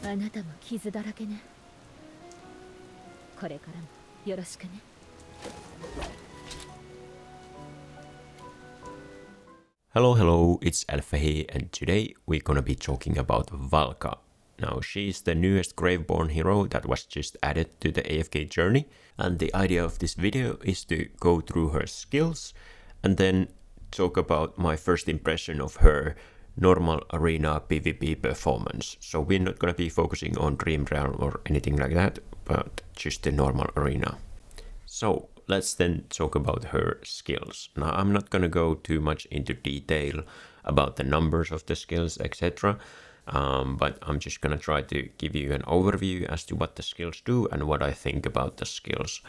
あなたも傷だらけね。これからもよろしくね。Hello, it's Alpha here, and today we're gonna be talking about Valka. Now, she's the newest Graveborn hero that was just added to the AFK journey, and the idea of this video is to go through her skills and then talk about my first impression of her normal arena PvP performance. So we're not gonna be focusing on Dream Realm or anything like that, but just the normal arena. So let's then talk about her skills. Now, I'm not gonna go too much into detail about the numbers of the skills, etc. But I'm just gonna try to give you an overview as to what the skills do and what I think about the skills.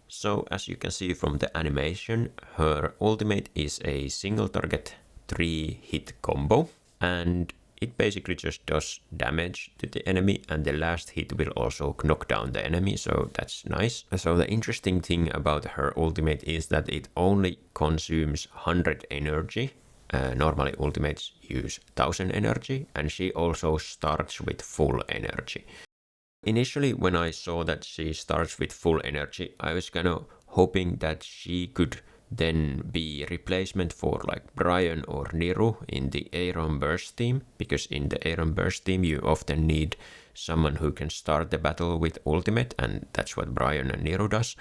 So as you can see from the animation, her ultimate is a single target 3-hit combo, and it basically just does damage to the enemy, and the last hit will also knock down the enemy, so that's nice. So the interesting thing about her ultimate is that it only consumes 100 energy. Normally ultimates use 1000 energy, and she also starts with full energy. Initially, when I saw that she starts with full energy, I was kind of hoping that she could then be replacement for like Brian or Niru in the Aeron Burst team, because in the Aeron Burst team you often need someone who can start the battle with ultimate, and that's what Brian and Niru does.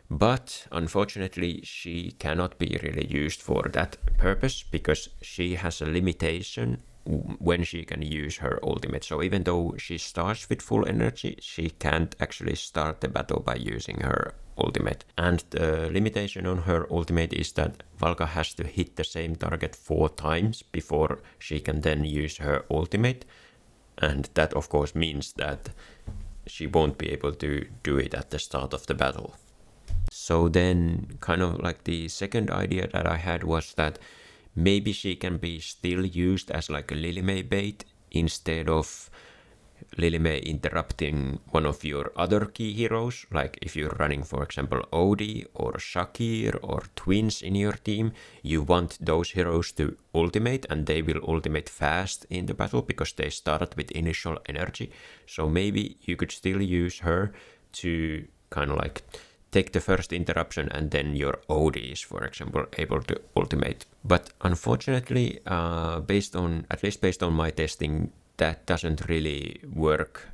But unfortunately, she cannot be really used for that purpose because she has a limitation when she can use her ultimate. So even though she starts with full energy, she can't actually start the battle by using her ultimate. And the limitation on her ultimate is that Valka has to hit the same target 4 times before she can then use her ultimate. And that of course means that she won't be able to do it at the start of the battle. So then kind of like the second idea that I had was that maybe she can be still used as like a Lilymay bait instead of Lilymay interrupting one of your other key heroes. Like if you're running, for example, Odie or Shakir or Twins in your team, you want those heroes to ultimate, and they will ultimate fast in the battle because they start with initial energy. So maybe you could still use her to kind of like take the first interruption, and then your OD is, for example, able to ultimate. But unfortunately, at least based on my testing, that doesn't really work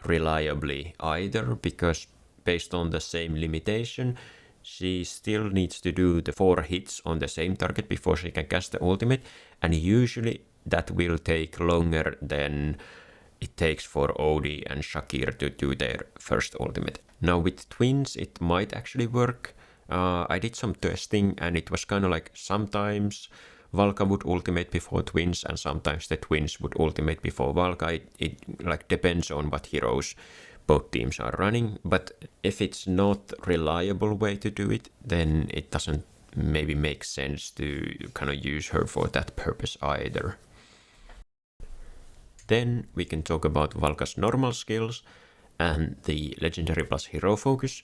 reliably either, because based on the same limitation, she still needs to do the 4 hits on the same target before she can cast the ultimate, and usually that will take longer than it takes for Odie and Shakir to do their first ultimate. Now with Twins it might actually work. I did some testing and it was kind of like sometimes Valka would ultimate before Twins and sometimes the Twins would ultimate before Valka. It like depends on what heroes both teams are running, but if it's not a reliable way to do it, then it doesn't maybe make sense to kind of use her for that purpose either. Then we can talk about Valka's normal skills and the Legendary plus Hero Focus.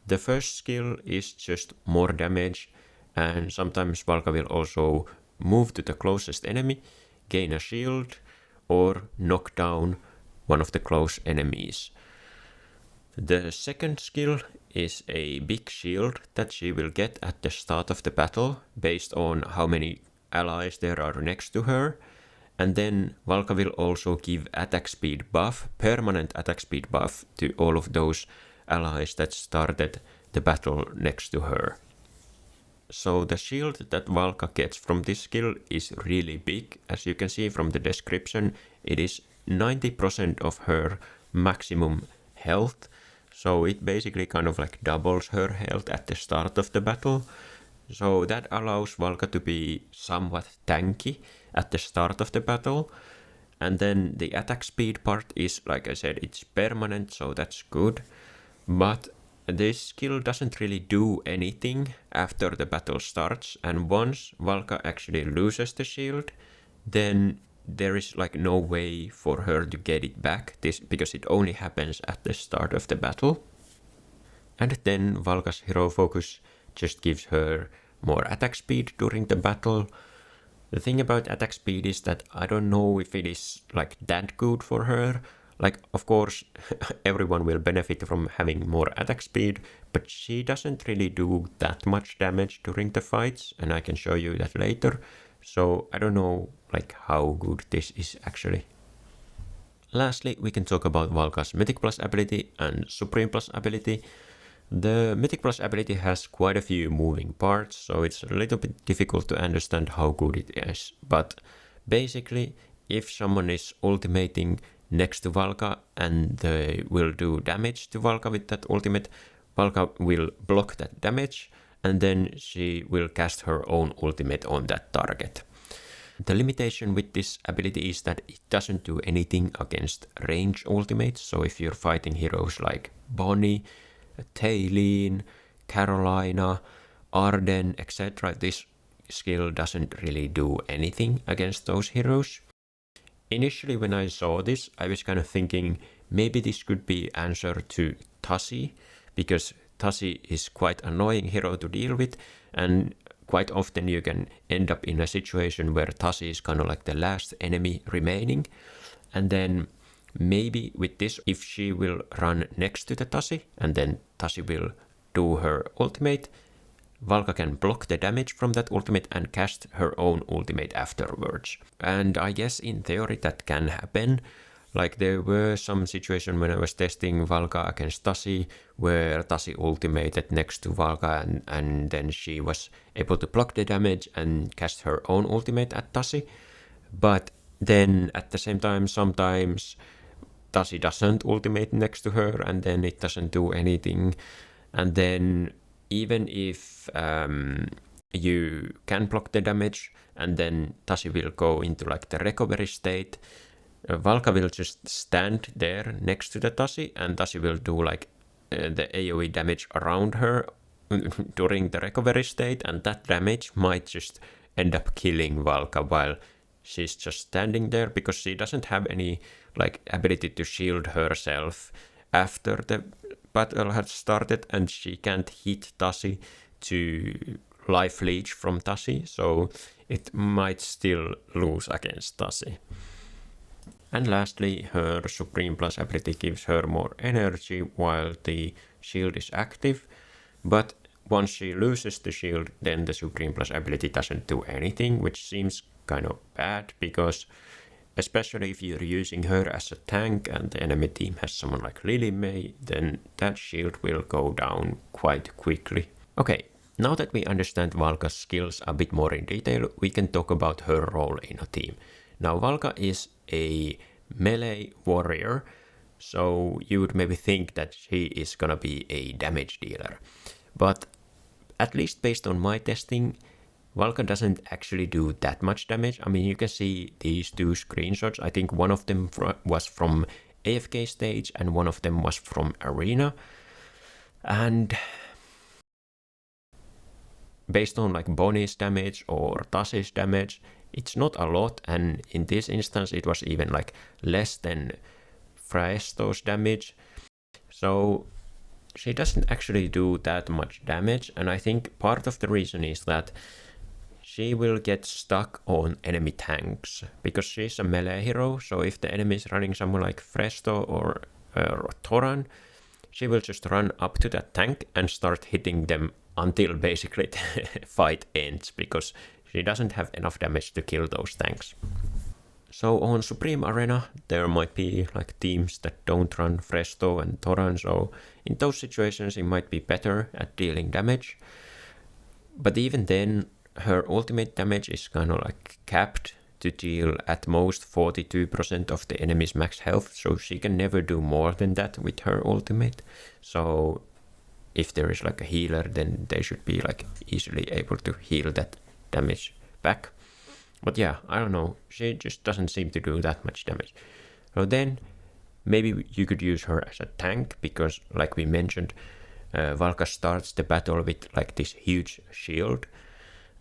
The first skill is just more damage, and sometimes Valka will also move to the closest enemy, gain a shield, or knock down one of the close enemies. The second skill is a big shield that she will get at the start of the battle based on how many allies there are next to her. And then Valka will also give attack speed buff, permanent attack speed buff to all of those allies that started the battle next to her. So the shield that Valka gets from this skill is really big. As you can see from the description, it is 90% of her maximum health. So it basically kind of like doubles her health at the start of the battle. So that allows Valka to be somewhat tanky at the start of the battle. And then the attack speed part is, like I said, it's permanent, so that's good. But this skill doesn't really do anything after the battle starts, and once Valka actually loses the shield, then there is like no way for her to get it back, because it only happens at the start of the battle. And then Valka's hero focus just gives her more attack speed during the battle, The thing about attack speed is that I don't know if it is like that good for her. Like, of course, everyone will benefit from having more attack speed, but she doesn't really do that much damage during the fights, and I can show you that later. So I don't know like how good this is actually. Lastly, we can talk about Valka's Mythic Plus ability and Supreme Plus ability. The Mythic Plus ability has quite a few moving parts, so it's a little bit difficult to understand how good it is. But basically, if someone is ultimating next to Valka and they will do damage to Valka with that ultimate, Valka will block that damage and then she will cast her own ultimate on that target. The limitation with this ability is that it doesn't do anything against range ultimates, so if you're fighting heroes like Bonnie, Taylene, Carolina, Arden, etc., this skill doesn't really do anything against those heroes. Initially when I saw this, I was kind of thinking maybe this could be answer to Tassi, because Tassi is quite annoying hero to deal with, and quite often you can end up in a situation where Tassi is kind of like the last enemy remaining, and then maybe with this, if she will run next to the Tassi, and then Tassi will do her ultimate, Valka can block the damage from that ultimate and cast her own ultimate afterwards. And I guess in theory that can happen. Like there were some situations when I was testing Valka against Tassi, where Tassi ultimated next to Valka and then she was able to block the damage and cast her own ultimate at Tassi. But then at the same time, sometimes Tassi doesn't ultimate next to her and then it doesn't do anything. And then even if you can block the damage and then Tassi will go into like the recovery state, Valka will just stand there next to the Tassi and Tassi will do like the AoE damage around her during the recovery state, and that damage might just end up killing Valka while she's just standing there, because she doesn't have any like ability to shield herself after the battle has started, and she can't hit Tassi to life leech from Tassi, so it might still lose against Tassi. And lastly, her Supreme Plus ability gives her more energy while the shield is active, but once she loses the shield, then the Supreme Plus ability doesn't do anything, which seems kind of bad, because especially if you're using her as a tank and the enemy team has someone like Lily May, then that shield will go down quite quickly. Okay, now that we understand Valka's skills a bit more in detail, we can talk about her role in a team. Now Valka is a melee warrior, so you would maybe think that she is gonna be a damage dealer. But at least based on my testing, Valka doesn't actually do that much damage. I mean, you can see these two screenshots. I think one of them was from AFK stage and one of them was from Arena. And based on like Bonnie's damage or Tassi's damage, it's not a lot, and in this instance it was even like less than Fraesto's damage. So she doesn't actually do that much damage, and I think part of the reason is that she will get stuck on enemy tanks, because she's a melee hero, so if the enemy is running someone like Fraesto or Thoran, she will just run up to that tank and start hitting them until basically the fight ends, because she doesn't have enough damage to kill those tanks. So on Supreme Arena, there might be like teams that don't run Fraesto and Thoran, so in those situations it might be better at dealing damage. But even then, her ultimate damage is kind of like capped to deal at most 42% of the enemy's max health, so she can never do more than that with her ultimate. So if there is like a healer, then they should be like easily able to heal that damage back. But yeah, I don't know, she just doesn't seem to do that much damage. So then maybe you could use her as a tank, because like we mentioned, Valka starts the battle with like this huge shield,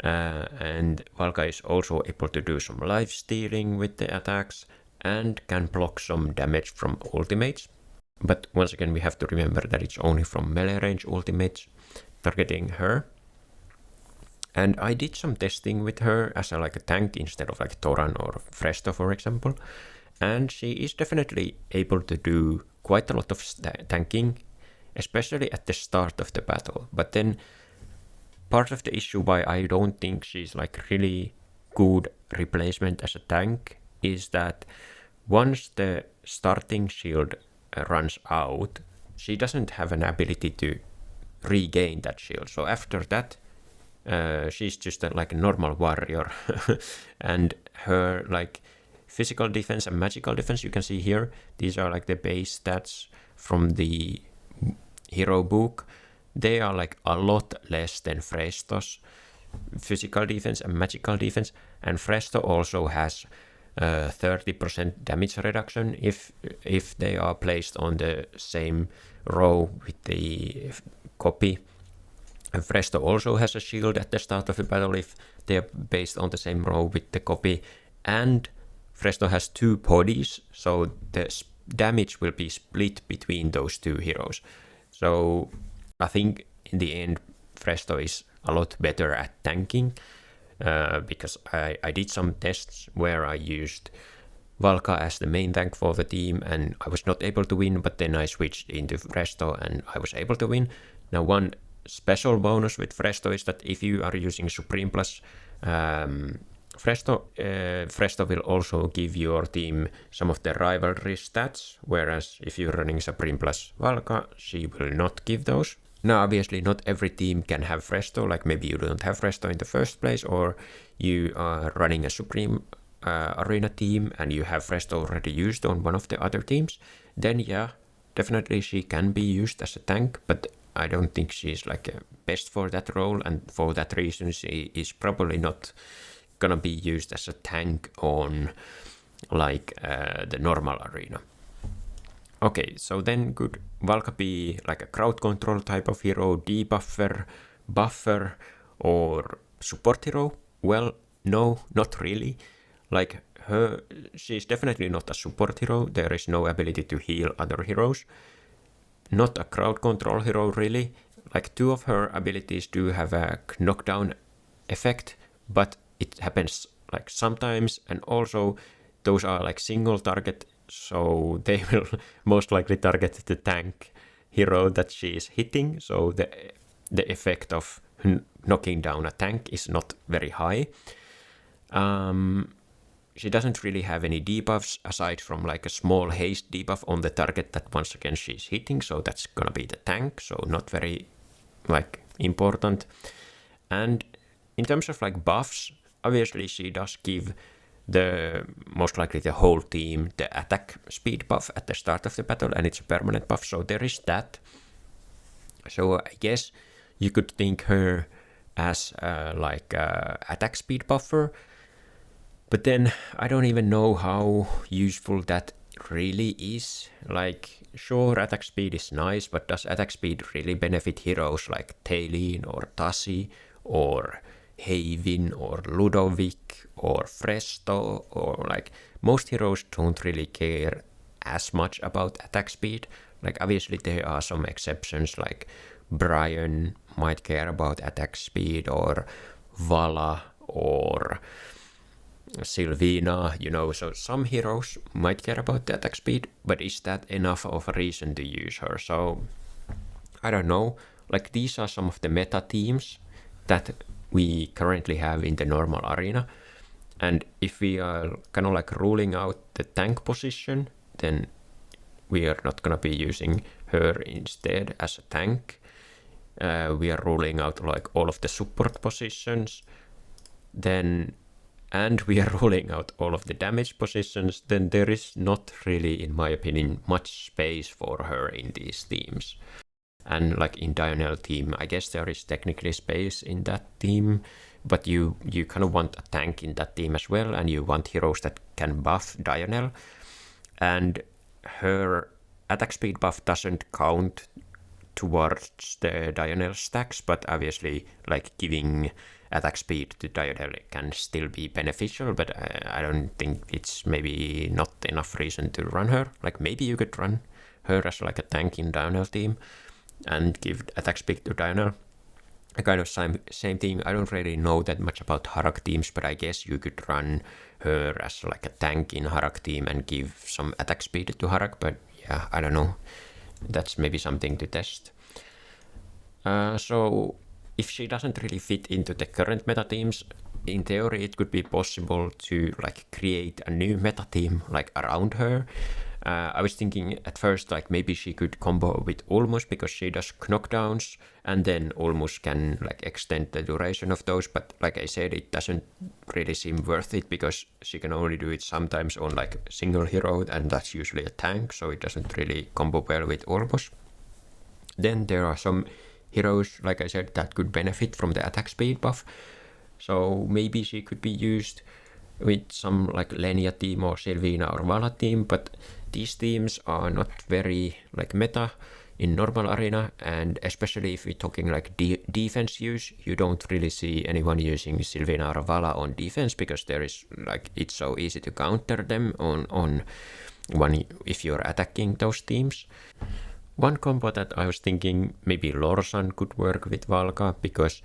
and Valka is also able to do some life stealing with the attacks and can block some damage from ultimates. But once again, we have to remember that it's only from melee range ultimates targeting her. And I did some testing with her as a, like a tank instead of like Toran or Fresto, for example. And she is definitely able to do quite a lot of tanking, especially at the start of the battle. But then part of the issue why I don't think she's like really good replacement as a tank is that once the starting shield runs out, she doesn't have an ability to regain that shield. So after that, she's just like a normal warrior. And her like physical defense and magical defense, you can see here, these are like the base stats from the hero book. They are like a lot less than Fresto's physical defense and magical defense. And Fresto also has 30% damage reduction if they are placed on the same row with the copy. And Fresto also has a shield at the start of the battle if they are based on the same row with the copy. And Fresto has 2 bodies, so the damage will be split between those 2 heroes. So I think in the end Fresto is a lot better at tanking, because I did some tests where I used Valka as the main tank for the team and I was not able to win, but then I switched into Fresto and I was able to win. Now one special bonus with Fresto is that if you are using Supreme Plus Fresto will also give your team some of the rivalry stats, whereas if you're running Supreme Plus Valka, she will not give those. Now obviously not every team can have Fresto, like maybe you don't have Fresto in the first place, or you are running a Supreme Arena team and you have Fresto already used on one of the other teams, then yeah, definitely she can be used as a tank, but I don't think she's like best for that role, and for that reason she is probably not gonna be used as a tank on like the normal arena. Okay, so then could Valka be like a crowd control type of hero, debuffer, buffer, or support hero? Well, no, not really. Like she's definitely not a support hero. There is no ability to heal other heroes. Not a crowd control hero really. Like 2 of her abilities do have a knockdown effect, but it happens like sometimes, and also those are like single target, so they will most likely target the tank hero that she is hitting, so the effect of knocking down a tank is not very high. She doesn't really have any debuffs aside from like a small haste debuff on the target that once again she's hitting, so that's gonna be the tank, so not very like important. And in terms of like buffs, obviously she does give the most likely the whole team the attack speed buff at the start of the battle, and it's a permanent buff, so there is that. So I guess you could think her as like attack speed buffer, but then I don't even know how useful that really is. Like, sure, attack speed is nice, but does attack speed really benefit heroes like Talene or Tassi or Haven or Ludovic or Fresto, or like most heroes don't really care as much about attack speed. Like obviously there are some exceptions, like Brian might care about attack speed, or Vala or Sylvina, you know, so some heroes might care about the attack speed, but is that enough of a reason to use her? So I don't know, like these are some of the meta teams that we currently have in the normal arena, and if we are kind of like ruling out the tank position, then we are not gonna be using her instead as a tank. We are ruling out like all of the support positions, then, and we are ruling out all of the damage positions, then there is not really, in my opinion, much space for her in these teams. And like in Dionel team, I guess there is technically space in that team, but you kind of want a tank in that team as well, and you want heroes that can buff Dionel. And her attack speed buff doesn't count towards the Dionel stacks, but obviously like giving attack speed to Dionel can still be beneficial, but I don't think it's maybe not enough reason to run her. Like maybe you could run her as like a tank in Dionel team and give attack speed to Dionel, kind of same thing. I don't really know that much about Harak teams, but I guess you could run her as like a tank in Harak team and give some attack speed to Harak, but yeah, I don't know. That's maybe something to test. So if she doesn't really fit into the current meta teams, in theory it could be possible to like create a new meta team like around her. I was thinking at first like maybe she could combo with Ulmus because she does knockdowns, and then Ulmus can like extend the duration of those, but like I said, it doesn't really seem worth it because she can only do it sometimes on like a single hero, and that's usually a tank, so it doesn't really combo well with Ulmus. Then there are some heroes, like I said, that could benefit from the attack speed buff, so maybe she could be used with some like Lenia team or Sylvina or Vala team, but these teams are not very like meta in normal arena, and especially if we're talking like defense use, you don't really see anyone using Sylvina or Vala on defense because there is like it's so easy to counter them on one if you're attacking those teams. One combo that I was thinking maybe Lorsan could work with Valka because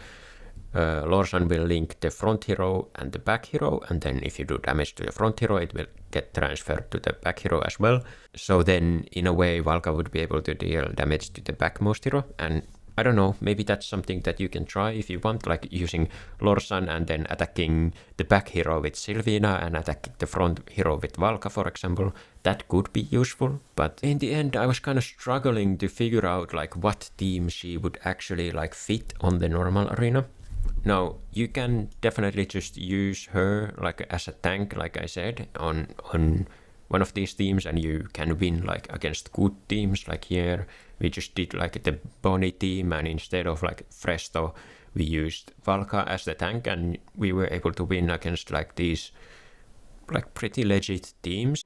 Lorsan will link the front hero and the back hero, and then if you do damage to the front hero, it will get transferred to the back hero as well. So then, in a way, Valka would be able to deal damage to the backmost hero, and I don't know, maybe that's something that you can try if you want, like using Lorsan and then attacking the back hero with Sylvina and attacking the front hero with Valka, for example. That could be useful, but in the end I was kind of struggling to figure out like what team she would actually like fit on the normal arena. Now, you can definitely just use her like as a tank, like I said, on one of these teams, and you can win like against good teams. Like here, we just did like the Bonnie team, and instead of like Fresto, we used Valka as the tank, and we were able to win against like these like pretty legit teams.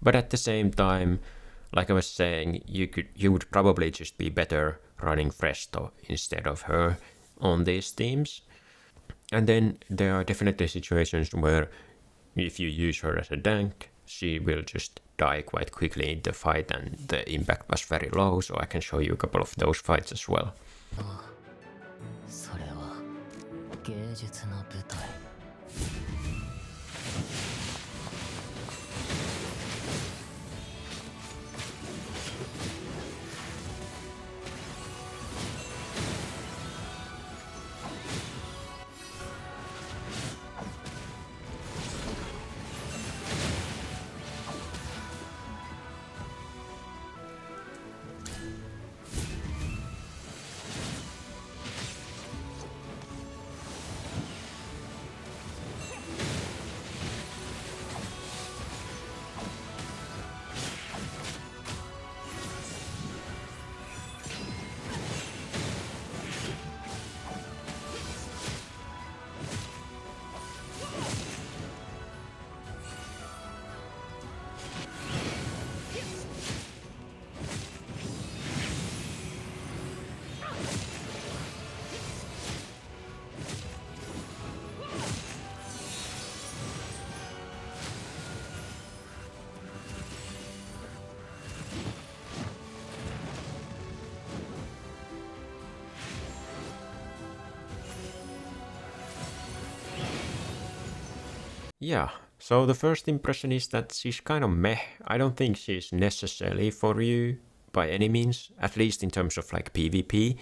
But at the same time, like I was saying, you would probably just be better running Fresto instead of her on these teams. And then there are definitely situations where if you use her as a tank, she will just die quite quickly in the fight and the impact was very low, so I can show you a couple of those fights as well. それは芸術の舞台 Yeah, so the first impression is that she's kind of meh. I don't think she's necessarily for you by any means, at least in terms of like PvP.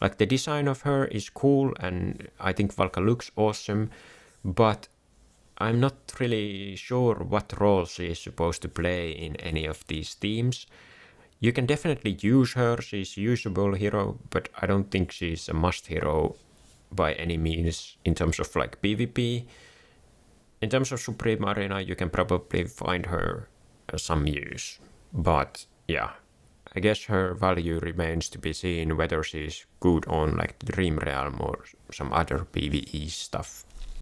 Like the design of her is cool and I think Valka looks awesome, but I'm not really sure what role she is supposed to play in any of these teams. You can definitely use her, she's a usable hero, but I don't think she's a must hero by any means in terms of like PvP. In terms of Supreme Arena, you can probably find her some use. But yeah, I guess her value remains to be seen whether she's good on like Dream Realm or some other PvE stuff.